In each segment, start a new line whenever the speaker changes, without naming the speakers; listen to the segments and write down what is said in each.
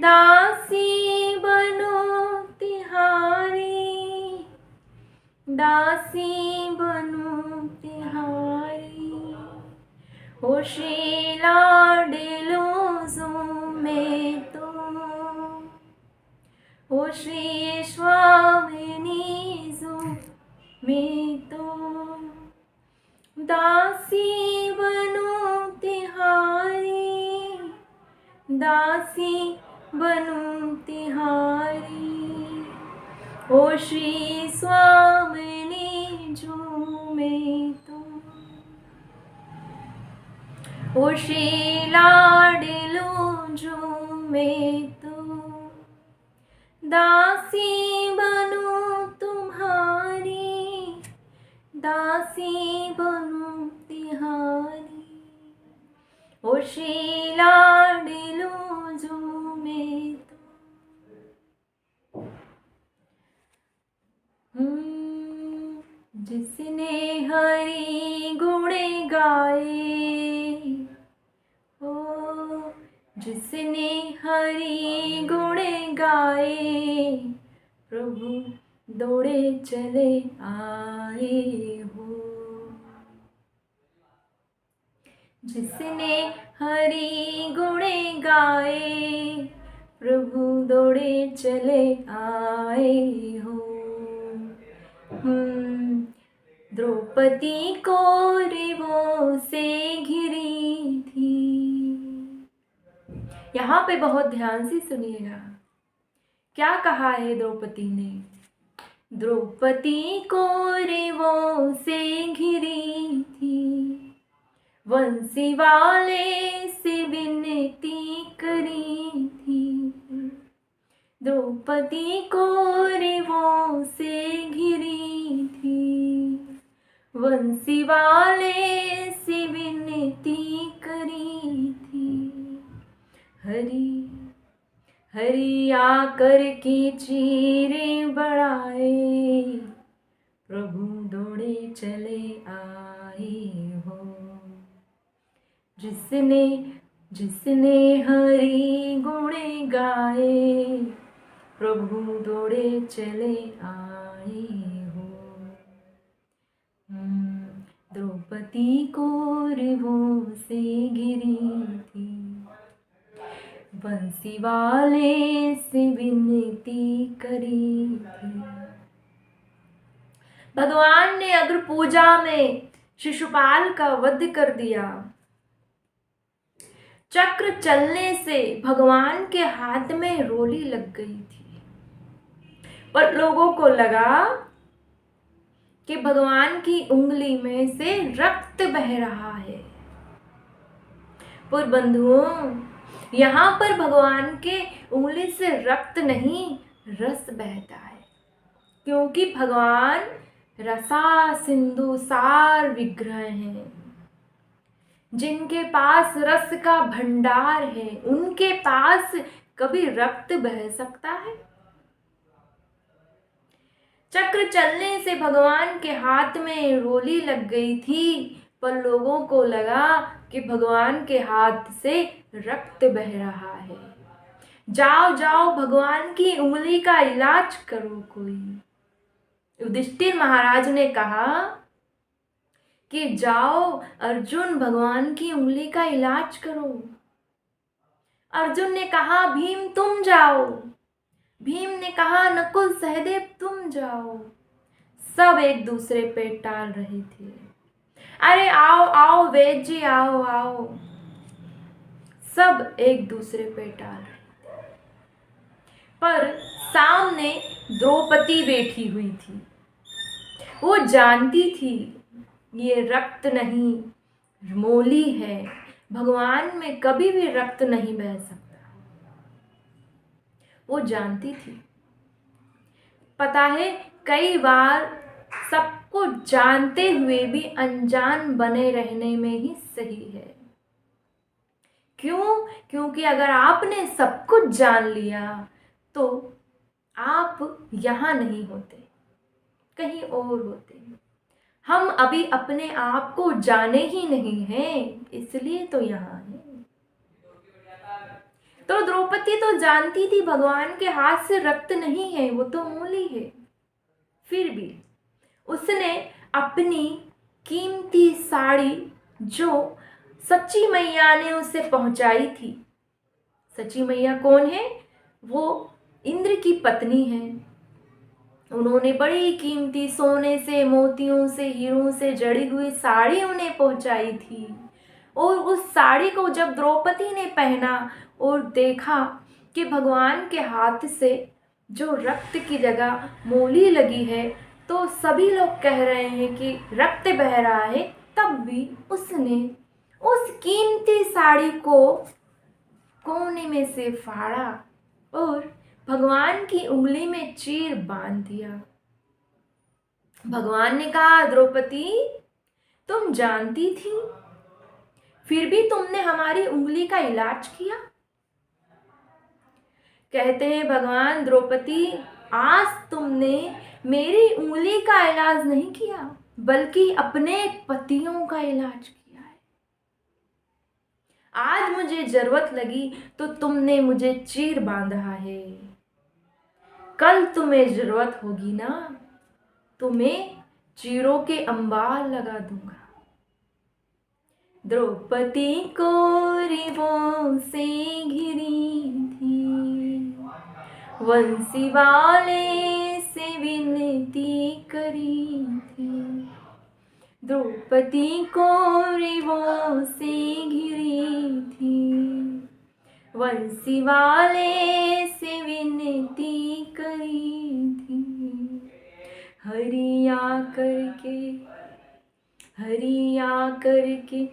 दासी बनूं तिहारी, दासी बनूं तिहारी, हो श्री लाडलो जो मैं तो, हो श्री स्वामिनी जो मैं तो, दासी बनूं तिहारी, दासी बनूं तिहारी, ओ श्री स्वामिनी जो मैं तो, ओ श्री लाडलो जो मैं तो, दासी बनूं तुम्हारी, दासी बनूं तिहारी, ओ श्री लाडलो जो मैं तो। जिसने हरि गुण गाए, ओ जिसने हरि गुण गाए, प्रभु दौड़े चले आए हो। जिसने हरि गुण गाए, प्रभु दौड़े चले आए हो। द्रौपदी कौरवों से घिरी थी। यहाँ पे बहुत ध्यान से सुनिएगा, क्या कहा है द्रौपदी ने। द्रौपदी कौरवों से घिरी थी, वंशी वाले से विनती करी थी। द्रौपदी कौरवों से घिरी थी, वंशी वाले से विनती करी थी। हरि हरि आकर के चीरे बढ़ाए, प्रभु दौड़े चले आए हो। जिसने जिसने हरि गुण गाए, प्रभु दौड़े चले आए हो। द्रौपदी कौरवों से घिरी थी, बंसी वाले से विनती करी थी। भगवान ने अगर पूजा में शिशुपाल का वध कर दिया, चक्र चलने से भगवान के हाथ में रोली लग गई थी, पर लोगों को लगा कि भगवान की उंगली में से रक्त बह रहा है। पर बंधुओं, यहाँ पर भगवान के उंगली से रक्त नहीं, रस बहता है, क्योंकि भगवान रसा सिंधु सार विग्रह हैं। जिनके पास रस का भंडार है, उनके पास कभी रक्त बह सकता है? चक्र चलने से भगवान के हाथ में रोली लग गई थी, पर लोगों को लगा कि भगवान के हाथ से रक्त बह रहा है। जाओ जाओ भगवान की उंगली का इलाज करो कोई। युधिष्ठिर महाराज ने कहा कि जाओ अर्जुन भगवान की उंगली का इलाज करो। अर्जुन ने कहा भीम तुम जाओ। भीम ने कहा नकुल सहदेव तुम जाओ। सब एक दूसरे पे टाल रहे थे। अरे आओ आओ वैद्य जी आओ आओ। सब एक दूसरे पे टाल रहे थे। पर सामने द्रौपदी बैठी हुई थी। वो जानती थी ये रक्त नहीं मोली है, भगवान में कभी भी रक्त नहीं बह सकता। वो जानती थी। पता है कई बार सबको जानते हुए भी अनजान बने रहने में ही सही है। क्यों? क्योंकि अगर आपने सब कुछ जान लिया तो आप यहाँ नहीं होते, कहीं और होते। हम अभी अपने आप को जाने ही नहीं हैं, इसलिए तो यहाँ हैं। तो द्रौपदी तो जानती थी भगवान के हाथ से रक्त नहीं है, वो तो मूली है। फिर भी उसने अपनी कीमती साड़ी जो सच्ची मैया ने उसे पहुंचाई थी, सच्ची मैया कौन है? वो इंद्र की पत्नी है। उन्होंने बड़ी कीमती सोने से, मोतियों से, हीरों से जड़ी हुई साड़ी उन्हें पहुंचाई थी। और उस साड़ी को जब द्रौपदी ने पहना और देखा कि भगवान के हाथ से जो रक्त की जगह मोली लगी है, तो सभी लोग कह रहे हैं कि रक्त बह रहा है। तब भी उसने उस कीमती साड़ी को कोने में से फाड़ा और भगवान की उंगली में चीर बांध दिया। भगवान ने कहा, द्रौपदी तुम जानती थी, फिर भी तुमने हमारी उंगली का इलाज किया। कहते हैं भगवान, द्रौपदी आज तुमने मेरी उंगली का इलाज नहीं किया, बल्कि अपने पतियों का इलाज किया है। आज मुझे जरूरत लगी तो तुमने मुझे चीर बांधा है, कल तुम्हें जरूरत होगी ना, तुम्हें चीरों के अंबार लगा दूंगा। द्रौपदी कौरवों से घिरी थी, वंशी वाले से विनती करी थी। द्रौपदी कौरवों से घिरी थी, वंशी वाले से विनती करी थी। हरिया करके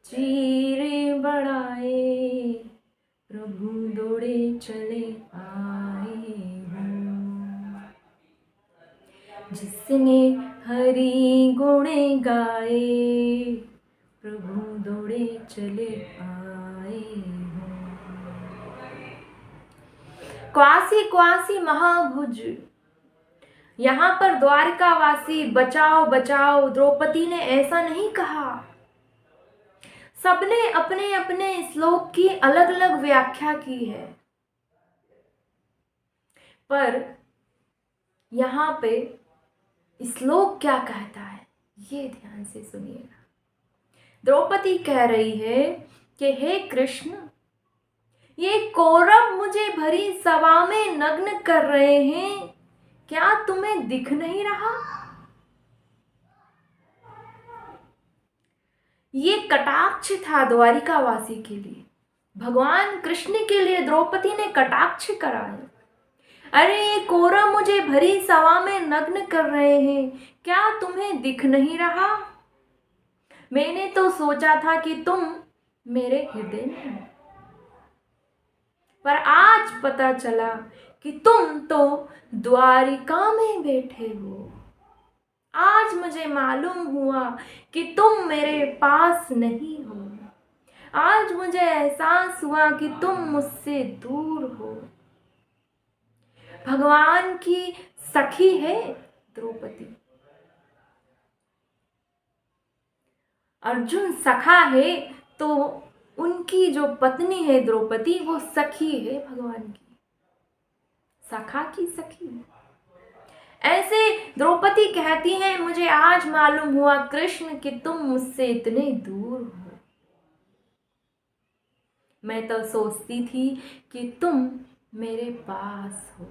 चीर बढ़ाए, प्रभु दौड़े चले आए हो। जिसने हरि गुण गाए, प्रभु दौड़े चले आए हो। क्वासी क्वासी महाभुज, यहाँ पर द्वारकावासी बचाओ बचाओ, द्रौपदी ने ऐसा नहीं कहा। सबने अपने अपने श्लोक की अलग अलग व्याख्या की है, पर यहाँ पे श्लोक क्या कहता है ये ध्यान से सुनिएगा। द्रौपदी कह रही है कि हे कृष्ण, ये कौरव मुझे भरी सभा में नग्न कर रहे हैं, क्या तुम्हें दिख नहीं रहा? ये कटाक्ष था द्वारिकावासी के लिए, भगवान कृष्ण के लिए द्रौपदी ने कटाक्ष करा है। अरे ये कौरव मुझे भरी सभा में नग्न कर रहे हैं, क्या तुम्हें दिख नहीं रहा? मैंने तो सोचा था कि तुम मेरे हृदय में हो, पर आज पता चला कि तुम तो द्वारिका में बैठे हो। आज मुझे मालूम हुआ कि तुम मेरे पास नहीं हो। आज मुझे एहसास हुआ कि तुम मुझसे दूर हो। भगवान की सखी है द्रौपदी, अर्जुन सखा है, तो उनकी जो पत्नी है द्रौपदी वो सखी है भगवान की, सखा की सखी। ऐसे द्रौपदी कहती है, मुझे आज मालूम हुआ कृष्ण कि तुम मुझसे इतने दूर हो। मैं तो सोचती थी कि तुम मेरे पास हो।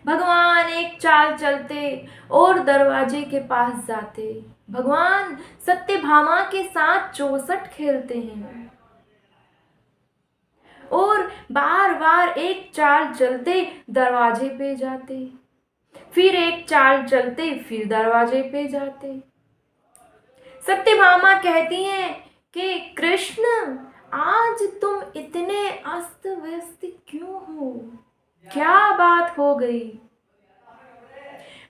भगवान एक चाल चलते और दरवाजे के पास जाते। भगवान सत्यभामा के साथ चौसठ खेलते हैं और बार बार एक चाल चलते दरवाजे पे जाते, फिर एक चाल चलते फिर दरवाजे पे जाते। सत्यभामा कहती हैं कि कृष्ण, आज तुम इतने अस्त व्यस्त क्यों हो, क्या बात हो गई?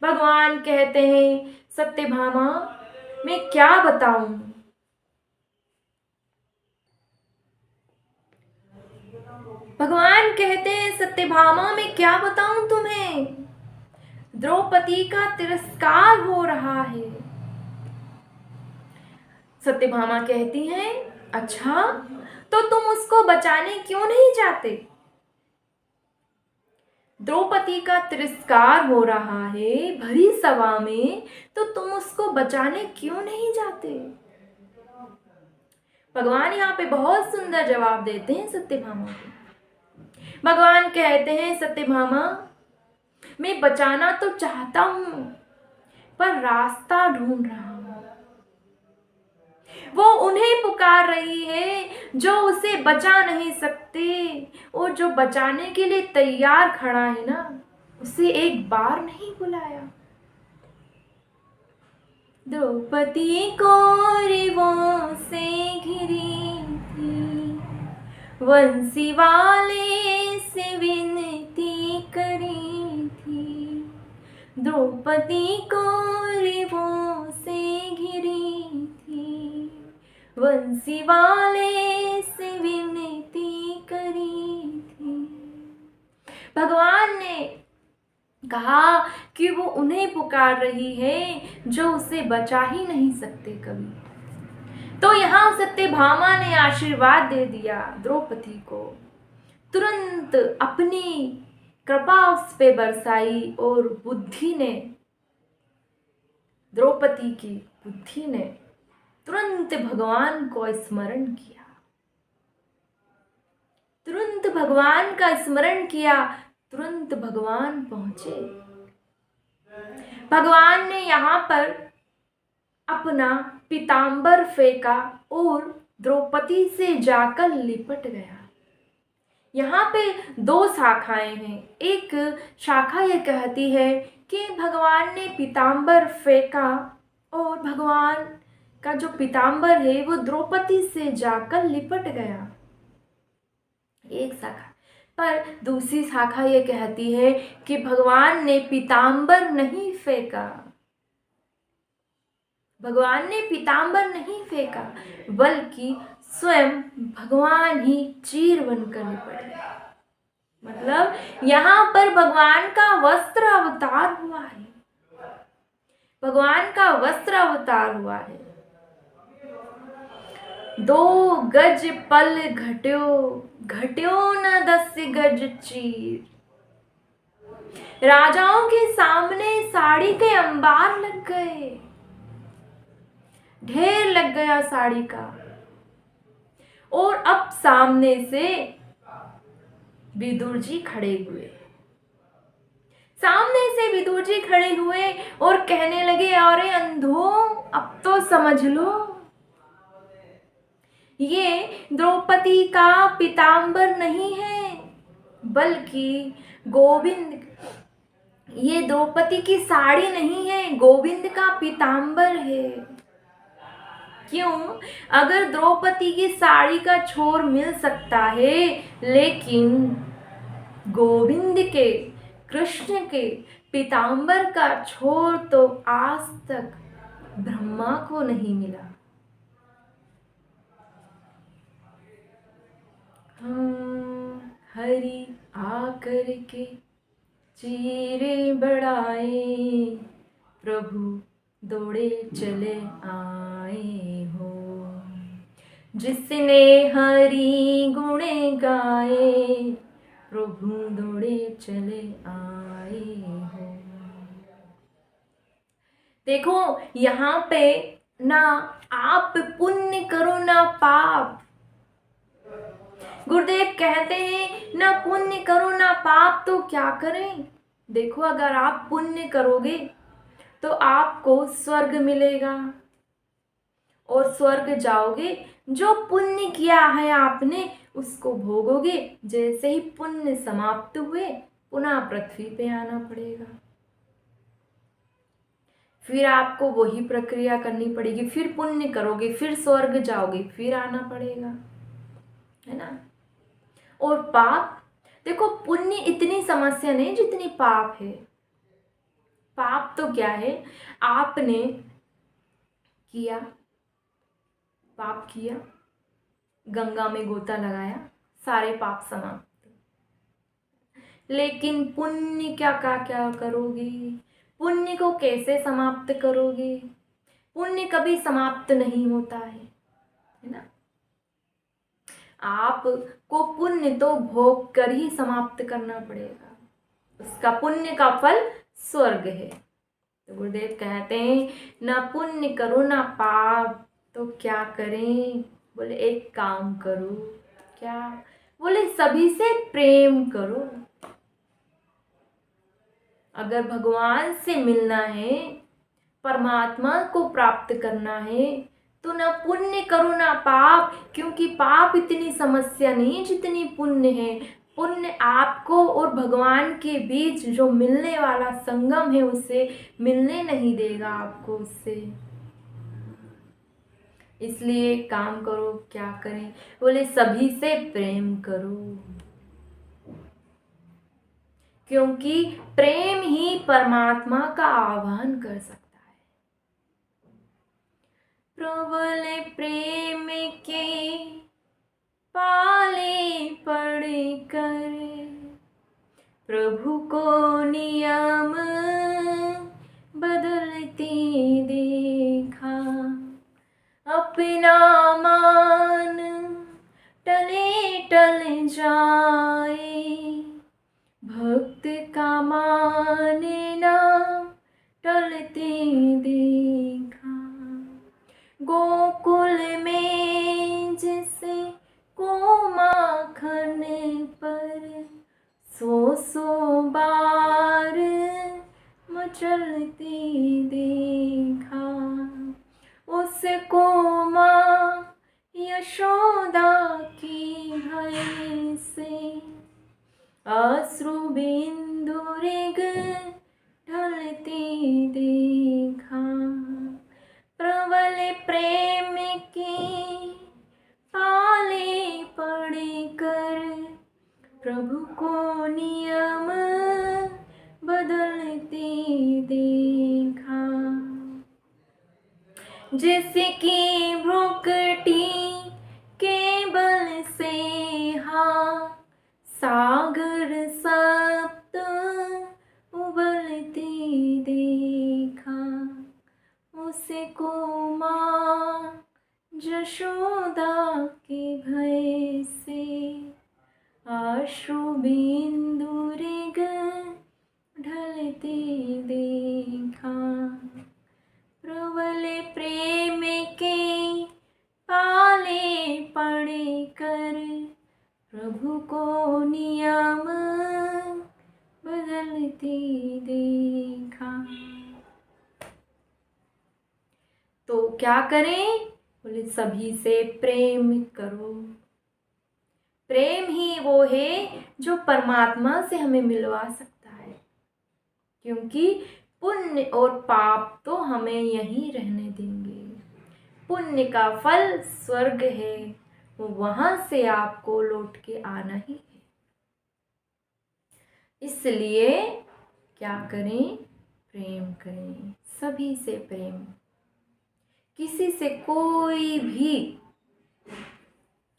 भगवान कहते हैं, सत्यभामा मैं क्या बताऊं? भगवान कहते हैं, सत्यभामा मैं क्या बताऊं तुम्हें, द्रौपदी का तिरस्कार हो रहा है। सत्यभामा कहती हैं, अच्छा, तो तुम उसको बचाने क्यों नहीं जाते? द्रौपदी का तिरस्कार हो रहा है भरी सभा में, तो तुम उसको बचाने क्यों नहीं जाते? भगवान यहाँ पे बहुत सुंदर जवाब देते हैं सत्यभामा को। भगवान कहते हैं, सत्यभामा, मैं बचाना तो चाहता हूं, पर रास्ता ढूंढ रहा हूं। वो उन्हें पुकार रही है जो उसे बचा नहीं सकते, और जो बचाने के लिए तैयार खड़ा है ना, उसे एक बार नहीं बुलाया। द्रौपदी कौरवों से घिरी थी, वंशी वाले से विनती करी थी। द्रौपदी कौरवों से घिरी थी, वंशी वाले से विनती करी थी। भगवान ने कहा कि वो उन्हें पुकार रही है जो उसे बचा ही नहीं सकते कभी। तो यहाँ सत्यभामा ने आशीर्वाद दे दिया द्रौपदी को। तुरंत अपनी कृपा उस पे बरसाई, और बुद्धि ने, द्रौपदी की बुद्धि ने तुरंत भगवान को स्मरण किया। तुरंत भगवान का स्मरण किया, तुरंत भगवान पहुंचे। भगवान ने यहाँ पर अपना पीतांबर फेंका और द्रौपदी से जाकर लिपट गया। यहाँ पे दो शाखाएं हैं। एक शाखा ये कहती है कि भगवान ने पीतांबर फेंका और भगवान का जो पीतांबर है वो द्रौपदी से जाकर लिपट गया, एक शाखा। पर दूसरी शाखा ये कहती है कि भगवान ने पीतांबर नहीं फेंका, भगवान ने पीतांबर नहीं फेंका, बल्कि स्वयं भगवान ही चीर बनकर लिपट गए। मतलब यहाँ पर भगवान का वस्त्र अवतार हुआ है, भगवान का वस्त्र अवतार हुआ है। 2 गज पल घट्यो, घट्यो न 10 गज चीर। राजाओं के सामने साड़ी के अंबार लग गए, ढेर लग गया साड़ी का। और अब सामने से विदुर जी खड़े हुए, सामने से विदुर जी खड़े हुए और कहने लगे, अरे अंधों, अब तो समझ लो, ये द्रौपदी का पीतांबर नहीं है, बल्कि गोविंद, ये द्रौपदी की साड़ी नहीं है, गोविंद का पीतांबर है। क्यों? अगर द्रौपदी की साड़ी का छोर मिल सकता है, लेकिन गोविंद के, कृष्ण के पीतांबर का छोर तो आज तक ब्रह्मा को नहीं मिला। हरि आकर के चीरे बढ़ाए, प्रभु दौड़े चले आए हो। जिसने हरि गुण गाए, प्रभु दौड़े चले आए हो। देखो यहाँ पे ना आप पुण्य करो ना पाप। गुरुदेव कहते हैं ना पुण्य करो ना पाप, तो क्या करें? देखो अगर आप पुण्य करोगे तो आपको स्वर्ग मिलेगा, और स्वर्ग जाओगे, जो पुण्य किया है आपने उसको भोगोगे। जैसे ही पुण्य समाप्त हुए पुनः पृथ्वी पे आना पड़ेगा, फिर आपको वही प्रक्रिया करनी पड़ेगी, फिर पुण्य करोगे, फिर स्वर्ग जाओगे, फिर आना पड़ेगा, है ना। और पाप, देखो पुण्य इतनी समस्या नहीं जितनी पाप है। पाप तो क्या है, आपने किया, पाप किया, गंगा में गोता लगाया, सारे पाप समाप्त। लेकिन पुण्य क्या करोगे? पुण्य को कैसे समाप्त करोगे? पुण्य कभी समाप्त नहीं होता है ना। आपको पुण्य तो भोग कर ही समाप्त करना पड़ेगा, उसका पुण्य का फल स्वर्ग है। तो गुरुदेव कहते हैं ना पुण्य करो ना पाप, तो क्या करें? बोले एक काम करो। क्या? बोले सभी से प्रेम करो। अगर भगवान से मिलना है, परमात्मा को प्राप्त करना है, तो ना पुण्य करो ना पाप, क्योंकि पाप इतनी समस्या नहीं जितनी पुण्य है। पुण्य आपको और भगवान के बीच जो मिलने वाला संगम है उसे मिलने नहीं देगा आपको उससे। इसलिए काम करो। क्या करें? बोले सभी से प्रेम करो, क्योंकि प्रेम ही परमात्मा का आह्वान कर सकता है। प्रबल प्रेम के पाले पड़े कर, प्रभु को नियम बदलते देखा, अपना मान टले टल जाए, भक्त का मान ना टलते देखा। गोकुल में जिसे को माखन पर सौ बार मचलते देखा, उसको माँ यशोदा की भय से अश्रु बिंदु ऋग ढलते देखा। प्रबल प्रेम के पाले पड़े कर, प्रभु को नियम बदलते देखा। जिसकी भ्रुकुटी के बल से सागर सप्त उबलते देखा, उसको माँ यशोदा के भय से अश्रु बिंदु ऋग ढलते देखा। प्रबल प्रेम के पाले पड़े कर, प्रभु को नियम बदलते देखा। तो क्या करें? बोले सभी से प्रेम करो। प्रेम ही वो है जो परमात्मा से हमें मिलवा सकता है, क्योंकि पुण्य और पाप तो हमें यहीं रहने देंगे। पुण्य का फल स्वर्ग है, वहां से आपको लौट के आना ही है। इसलिए क्या करें? प्रेम करें, सभी से प्रेम। किसी से कोई भी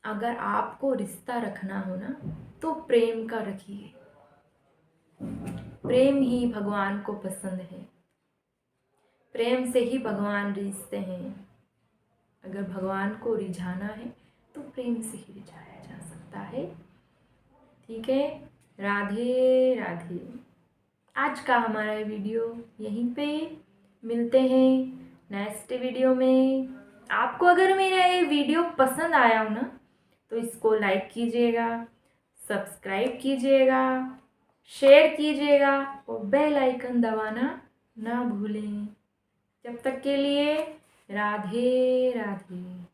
अगर आपको रिश्ता रखना हो ना, तो प्रेम का रखिए। प्रेम ही भगवान को पसंद है, प्रेम से ही भगवान रिझते हैं। अगर भगवान को रिझाना है तो प्रेम से ही रिझाया जा सकता है। ठीक है, राधे राधे। आज का हमारा वीडियो यहीं पे, मिलते हैं नेक्स्ट वीडियो में। आपको अगर मेरा ये वीडियो पसंद आया हो ना, तो इसको लाइक कीजिएगा, सब्सक्राइब कीजिएगा, शेयर कीजिएगा और बेल आइकन दबाना ना भूलें। जब तक के लिए राधे राधे।